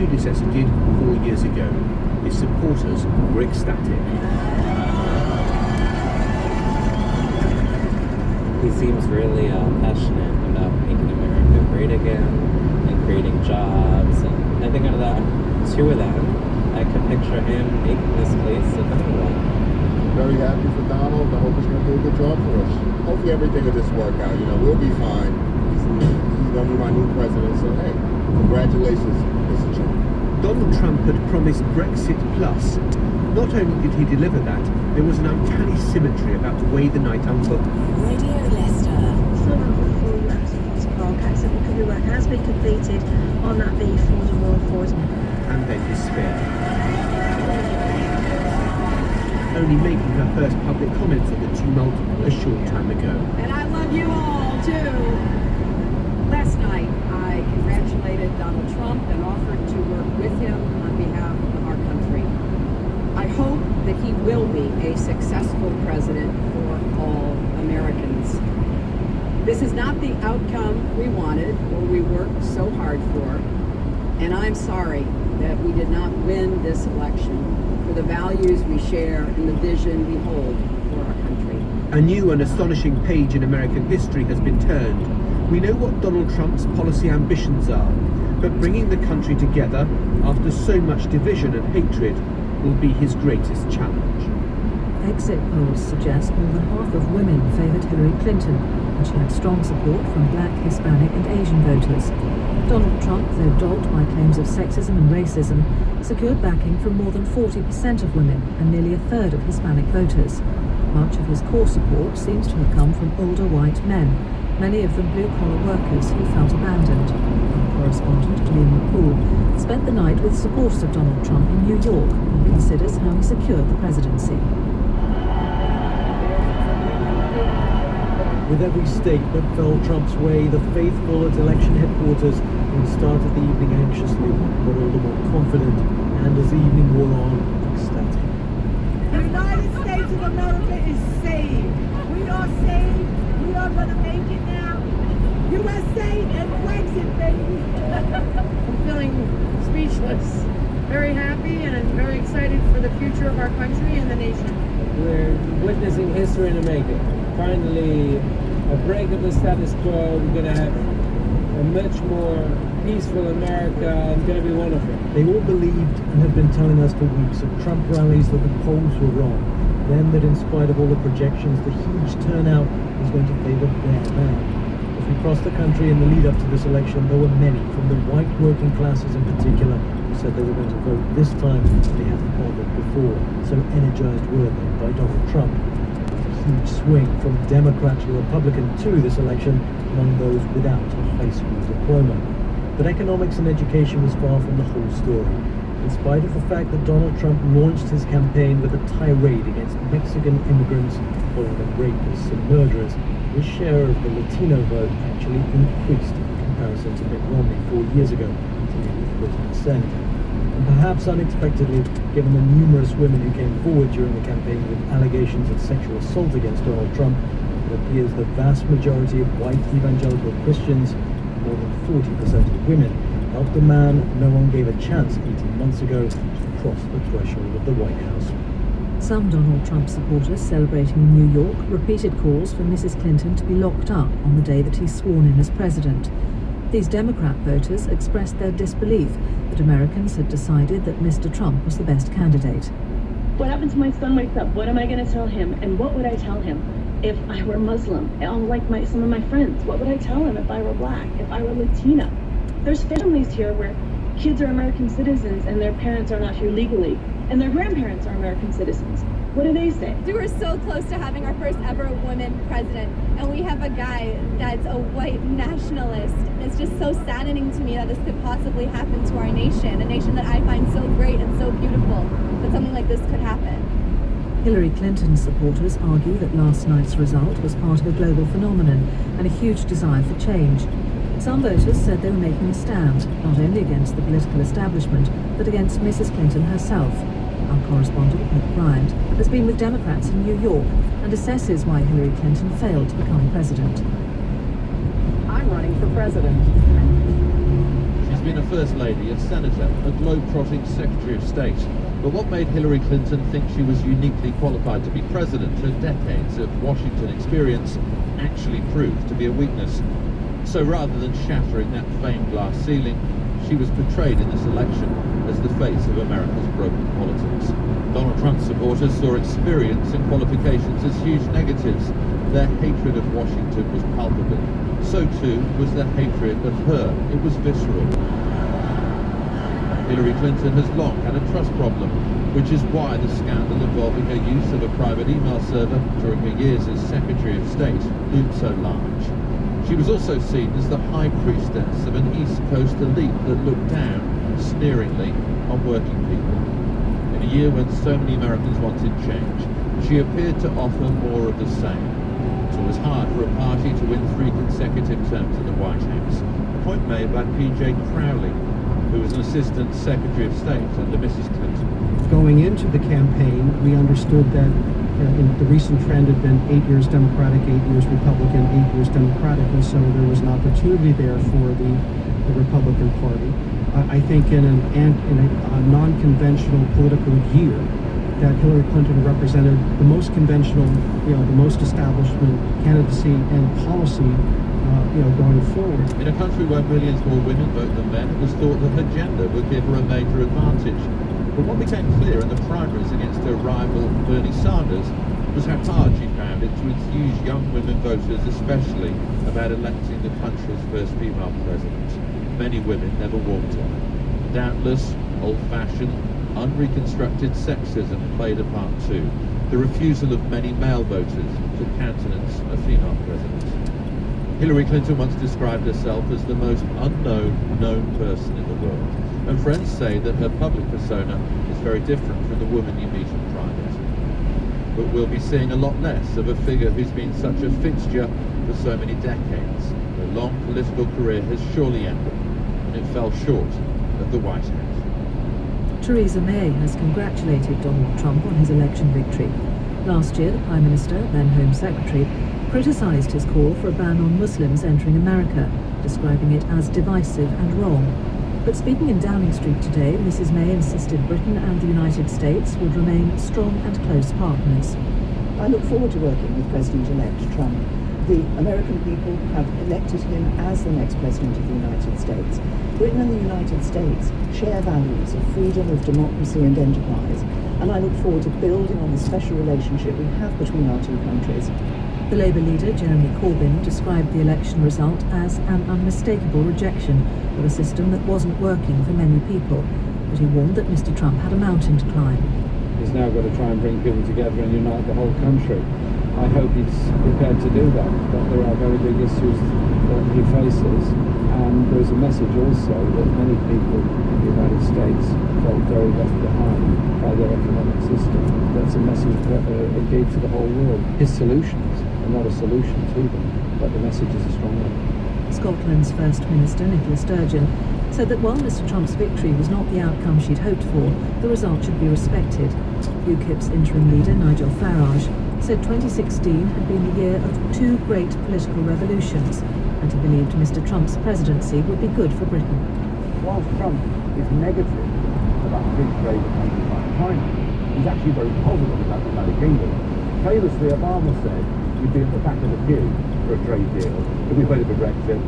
predecessor did 4 years ago. His supporters were ecstatic. He seems really passionate about making America great again and creating jobs. And I think out of that, two of them, I could picture him making this place a better one. Very happy for Donald. I hope he's going to do a good job for us. Hopefully everything will just work out. You know, we'll be fine. He's going to be my new president. So, hey, congratulations, Mr. Trump. Donald Trump had promised Brexit Plus. Not only did he deliver that, there was an uncanny symmetry about the way the night unfolded. Radio Leicester. Still not the full Sports Park. Accident recovery work has been completed on that B4 and Royal Ford. And then despair. Only making her first public comments on the tumult a short time ago. And I love you all, too. Last night, I congratulated Donald Trump and offered to work with him on behalf of our country. I hope that he will be a successful president for all Americans. This is not the outcome we wanted or we worked so hard for, and I'm sorry that we did not win this election for the values we share and the vision we hold for our country. A new and astonishing page in American history has been turned. We know what Donald Trump's policy ambitions are, but bringing the country together after so much division and hatred will be his greatest challenge. Exit polls suggest more than half of women favoured Hillary Clinton, and she had strong support from black, Hispanic and Asian voters. Donald Trump, though dogged by claims of sexism and racism, secured backing from more than 40% of women and nearly a third of Hispanic voters. Much of his core support seems to have come from older white men, many of them blue-collar workers who felt abandoned. Our correspondent, Liam McCool, spent the night with supporters of Donald Trump in New York and considers how he secured the presidency. With every stake that fell Trump's way, the faithful at election headquarters who started the evening anxiously got all the more confident, and as the evening wore on, ecstatic. The United States of America is saved. We are saved. We are going to make it now. USA and Brexit, baby. I'm feeling speechless. Very happy and I'm very excited for the future of our country and the nation. We're witnessing history in the making. Finally, a break of the status quo. We're going to have a much more peaceful America. It's going to be wonderful. They all believed and had been telling us for weeks at Trump rallies that the polls were wrong. Then that in spite of all the projections, the huge turnout was going to favor their man. As we crossed the country in the lead up to this election, there were many, from the white working classes in particular, who said they were going to vote this time they hadn't bothered before. So energized were they by Donald Trump. Huge swing from Democrat to Republican to this election among those without a high school diploma. But economics and education was far from the whole story. In spite of the fact that Donald Trump launched his campaign with a tirade against Mexican immigrants, calling them rapists and murderers, his share of the Latino vote actually increased in comparison to Mitt Romney 4 years ago to nearly 30%. And perhaps unexpectedly, given the numerous women who came forward during the campaign with allegations of sexual assault against Donald Trump, it appears the vast majority of white evangelical Christians, more than 40% of women, helped a man no one gave a chance 18 months ago to cross the threshold of the White House. Some Donald Trump supporters celebrating in New York repeated calls for Mrs. Clinton to be locked up on the day that he's sworn in as president. These Democrat voters expressed their disbelief that Americans had decided that Mr. Trump was the best candidate. What happens when my son wakes up? What am I going to tell him? And what would I tell him if I were Muslim? Like some of my friends, what would I tell him if I were black, if I were Latino? There's families here where kids are American citizens and their parents are not here legally, and their grandparents are American citizens. What do they say? We were so close to having our first ever woman president, and we have a guy that's a white nationalist. It's just so saddening to me that this could possibly happen to our nation, a nation that I find so great and so beautiful, that something like this could happen. Hillary Clinton's supporters argue that last night's result was part of a global phenomenon and a huge desire for change. Some voters said they were making a stand, not only against the political establishment, but against Mrs. Clinton herself. Our correspondent, Nick Bryant, has been with Democrats in New York and assesses why Hillary Clinton failed to become president. I'm running for president. She's been a First Lady, a Senator, a globe-trotting Secretary of State. But what made Hillary Clinton think she was uniquely qualified to be president? Her decades of Washington experience actually proved to be a weakness. So rather than shattering that famed glass ceiling, she was portrayed in this election as the face of America's broken politics. Donald Trump supporters saw experience and qualifications as huge negatives. Their hatred of Washington was palpable. So too was their hatred of her. It was visceral. Hillary Clinton has long had a trust problem, which is why the scandal involving her use of a private email server during her years as Secretary of State loomed so large. She was also seen as the high priestess of an East Coast elite that looked down, sneeringly, on working people. In a year when so many Americans wanted change, she appeared to offer more of the same. It was hard for a party to win 3 consecutive terms in the White House. A point made by P.J. Crowley, who was an Assistant Secretary of State under Mrs. Clinton. Going into the campaign, we understood that the recent trend had been 8 years Democratic, 8 years Republican, 8 years Democratic, and so there was an opportunity there for the Republican Party. I think in a non-conventional political year, that Hillary Clinton represented the most conventional, the most establishment candidacy and policy, going forward. In a country where millions more women vote than men, it was thought that her gender would give her a major advantage. But what became clear in the primaries against her rival Bernie Sanders was how hard she found it to enthuse young women voters, especially about electing the country's first female president. Many women never warmed to her. Doubtless, old-fashioned, unreconstructed sexism played a part too. The refusal of many male voters to countenance a female president. Hillary Clinton once described herself as the most unknown known person in the world, and friends say that her public persona is very different from the woman you meet in private. But we'll be seeing a lot less of a figure who's been such a fixture for so many decades. Her long political career has surely ended, and it fell short of the White House. Theresa May has congratulated Donald Trump on his election victory. Last year, the Prime Minister, then Home Secretary, criticised his call for a ban on Muslims entering America, describing it as divisive and wrong. But speaking in Downing Street today, Mrs May insisted Britain and the United States would remain strong and close partners. I look forward to working with President-elect Trump. The American people have elected him as the next President of the United States. Britain and the United States share values of freedom, of democracy and enterprise, and I look forward to building on the special relationship we have between our two countries. The Labour leader, Jeremy Corbyn, described the election result as an unmistakable rejection of a system that wasn't working for many people, but he warned that Mr Trump had a mountain to climb. He's now got to try and bring people together and unite the whole country. I hope he's prepared to do that, but there are very big issues that he faces, and there's a message also that many people in the United States felt very left behind by their economic system. That's a message indeed for the whole world. His solutions are not a solution to them, but the message is a strong one. Scotland's First Minister, Nicola Sturgeon, said that while Mr Trump's victory was not the outcome she'd hoped for, the result should be respected. UKIP's interim leader, Nigel Farage, said 2016 had been the year of 2 great political revolutions, and he believed Mr Trump's presidency would be good for Britain. Whilst Trump is negative about free trade with countries like China, he's actually very positive about the United Kingdom. Famously, Obama said he'd be at the back of the queue for a trade deal if we voted for Brexit.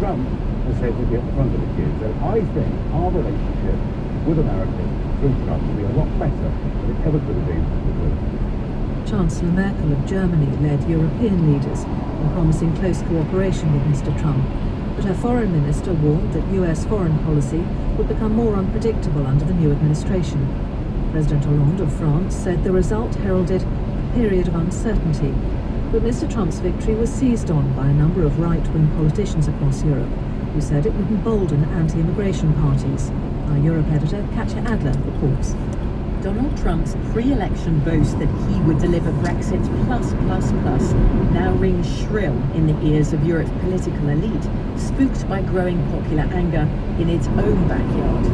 Trump has said we'd be at the front of the queue. So I think our relationship with America through Trump will be a lot better than it ever could have been with Britain. Chancellor Merkel of Germany led European leaders in promising close cooperation with Mr Trump, but her foreign minister warned that US foreign policy would become more unpredictable under the new administration. President Hollande of France said the result heralded a period of uncertainty, but Mr Trump's victory was seized on by a number of right-wing politicians across Europe, who said it would embolden anti-immigration parties. Our Europe editor, Katja Adler, reports. Donald Trump's pre-election boast that he would deliver Brexit plus now rings shrill in the ears of Europe's political elite, spooked by growing popular anger in its own backyard.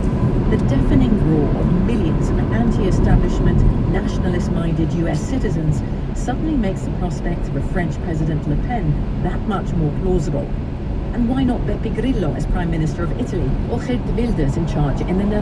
The deafening roar of millions of anti-establishment, nationalist-minded US citizens suddenly makes the prospect of a French President Le Pen that much more plausible. And why not Beppe Grillo as Prime Minister of Italy, or Geert Wilders in charge in the Netherlands?